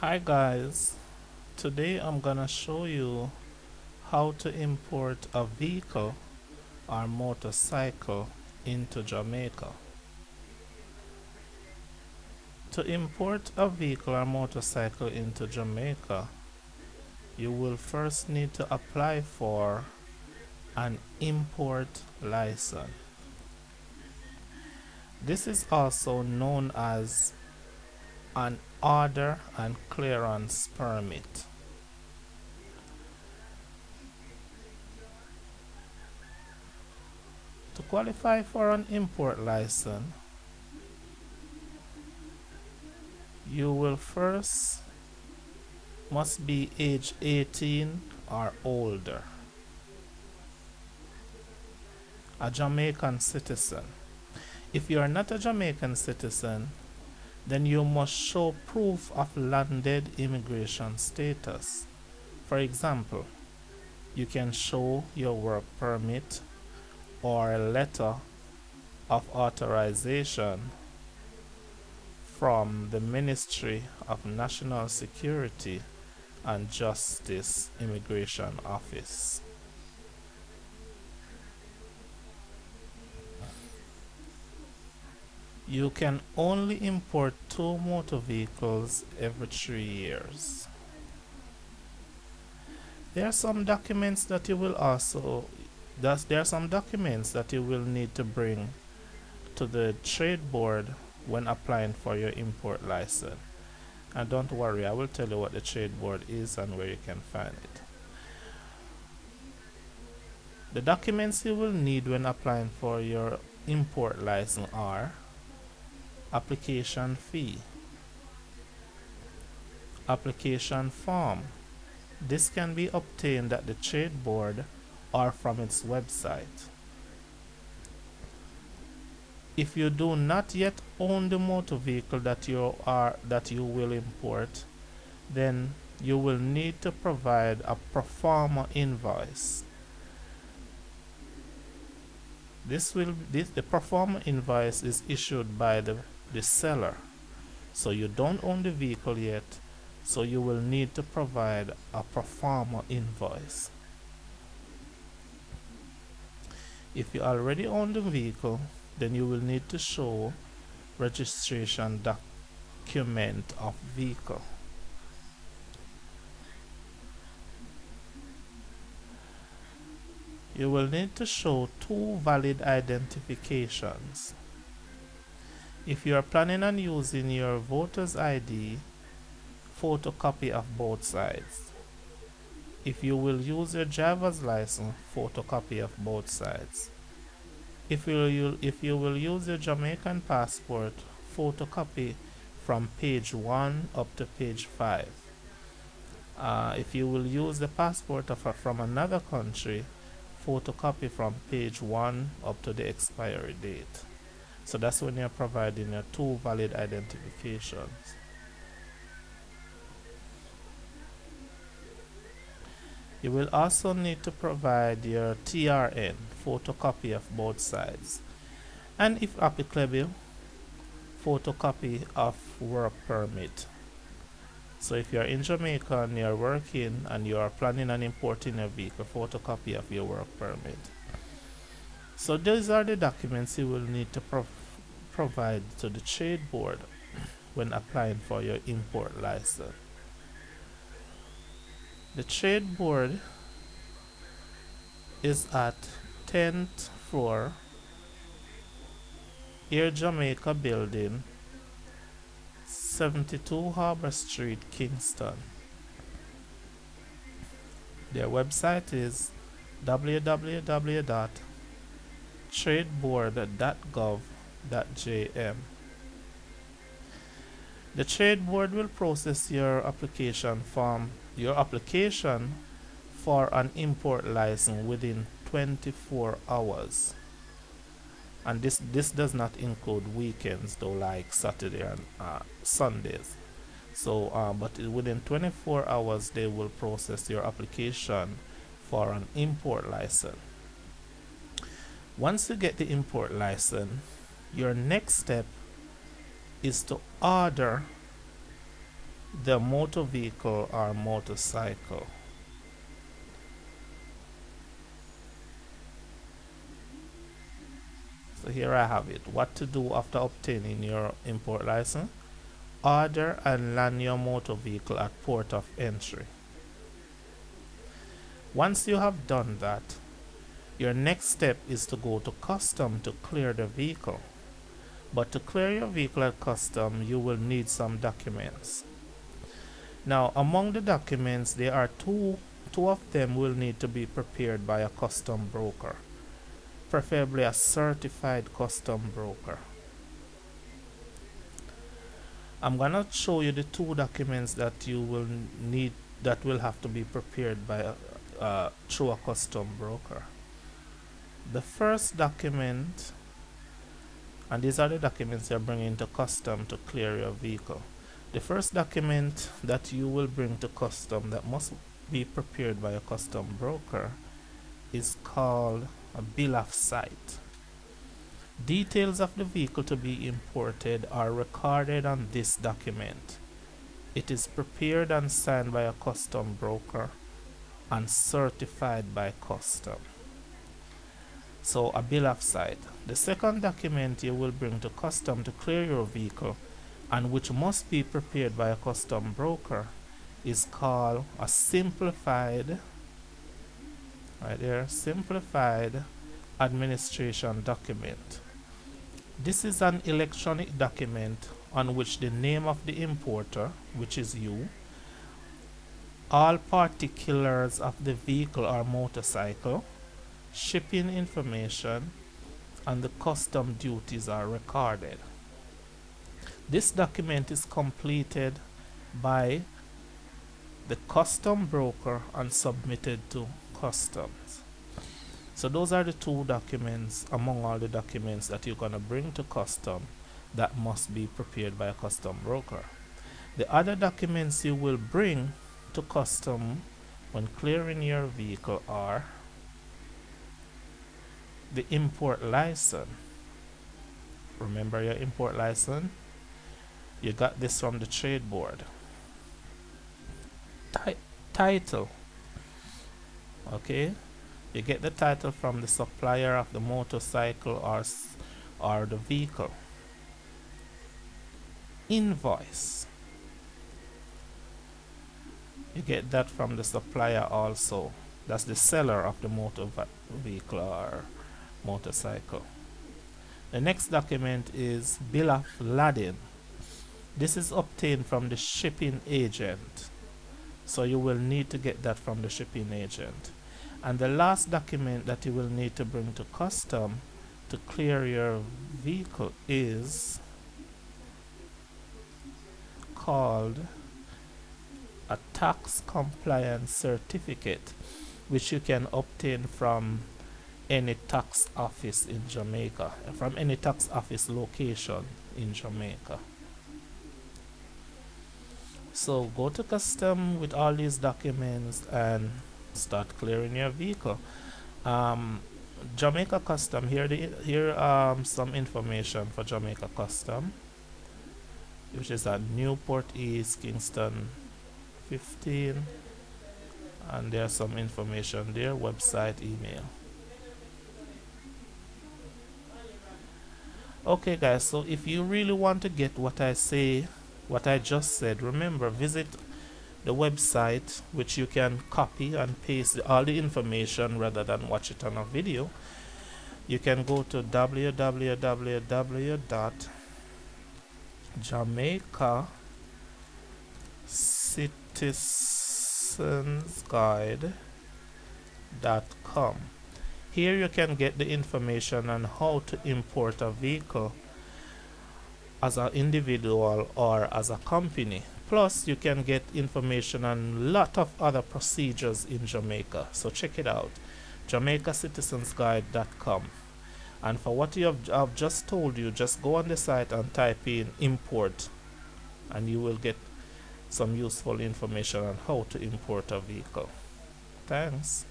Hi guys, today I'm gonna show you how to import a vehicle or motorcycle into Jamaica. To import a vehicle or motorcycle into Jamaica, you will first need to apply for an import license. This is also known as an order and clearance permit. To qualify for an import license, you will first must be age 18 or older, a Jamaican citizen. If you are not a Jamaican citizen, then you must show proof of landed immigration status. For example, you can show your work permit or a letter of authorization from the Ministry of National Security and Justice Immigration Office. You can only import 2 motor vehicles every 3 years. There are some documents that you will also there are some documents that you will need to bring to the trade board when applying for your import license. And don't worry, I will tell you what the trade board is and where you can find it. The documents you will need when applying for your import license are application fee, application form. This can be obtained at the trade board or from its website. If you do not yet own the motor vehicle that you will import, then you will need to provide a pro forma invoice. The pro forma invoice is issued by the seller. So you don't own the vehicle yet, so you will need to provide a pro forma invoice. If you already own the vehicle, then you will need to show registration document of vehicle. You will need to show 2 valid identifications. If you are planning on using your voter's ID, photocopy of both sides. If you will use your driver's license, photocopy of both sides. If you will use your Jamaican passport, photocopy from page 1 up to page 5. If you will use the passport from another country, photocopy from page 1 up to the expiry date. So that's when you're providing your 2 valid identifications. You will also need to provide your TRN, photocopy of both sides, and if applicable, photocopy of work permit. So if you're in Jamaica and you're working and you are planning on importing a vehicle, photocopy of your work permit. So these are the documents you will need to provide to the trade board when applying for your import license. The trade board is at 10th floor, Air Jamaica building, 72 Harbour Street, Kingston. Their website is www.tradeboard.gov.jm. The trade board will process your application for an import license within 24 hours. And this does not include weekends though, like Saturday and Sundays. So but within 24 hours they will process your application for an import license. Once you get the import license, your next step is to order the motor vehicle or motorcycle. So here I have it. What to do after obtaining your import license? Order and land your motor vehicle at port of entry. Once you have done that, your next step is to go to custom to clear the vehicle. But to clear your vehicle at custom, you will need some documents. Now, among the documents, there are two of them will need to be prepared by a custom broker, preferably a certified custom broker. I'm gonna show you the two documents that you will need, that will have to be prepared by through a custom broker. The first document, and these are the documents you're bringing to custom to clear your vehicle. The first document that you will bring to custom that must be prepared by a custom broker is called a bill of sale. Details of the vehicle to be imported are recorded on this document. It is prepared and signed by a custom broker and certified by custom. So a bill of sale. The second document you will bring to custom to clear your vehicle, and which must be prepared by a custom broker, is called a simplified, right there, simplified administration document. This is an electronic document on which the name of the importer, which is you, all particulars of the vehicle or motorcycle, shipping information, and the custom duties are recorded. This document is completed by the custom broker and submitted to customs. So those are the two documents among all the documents that you're going to bring to custom that must be prepared by a custom broker. The other documents you will bring to custom when clearing your vehicle are the import license. Remember your import license? You got this from the trade board. Title. Okay, you get the title from the supplier of the motorcycle or the vehicle. Invoice. You get that from the supplier also. That's the seller of the motor vehicle or motorcycle. The next document is bill of lading. This is obtained from the shipping agent, so you will need to get that from the shipping agent. And the last document that you will need to bring to custom to clear your vehicle is called a tax compliance certificate, which you can obtain from any tax office in Jamaica, from any tax office location in Jamaica. So go to custom with all these documents and start clearing your vehicle. Jamaica Custom, here some information for Jamaica Custom, which is at Newport East, Kingston 15, and there's some information there, website, email. Okay guys, so if you really want to get what I just said, remember, visit the website, which you can copy and paste all the information rather than watch it on a video. You can go to www.jamaicacitizensguide.com. Here you can get the information on how to import a vehicle as an individual or as a company. Plus you can get information on a lot of other procedures in Jamaica. So check it out, jamaicacitizensguide.com. And for what I've just told you, just go on the site and type in import, and you will get some useful information on how to import a vehicle. Thanks.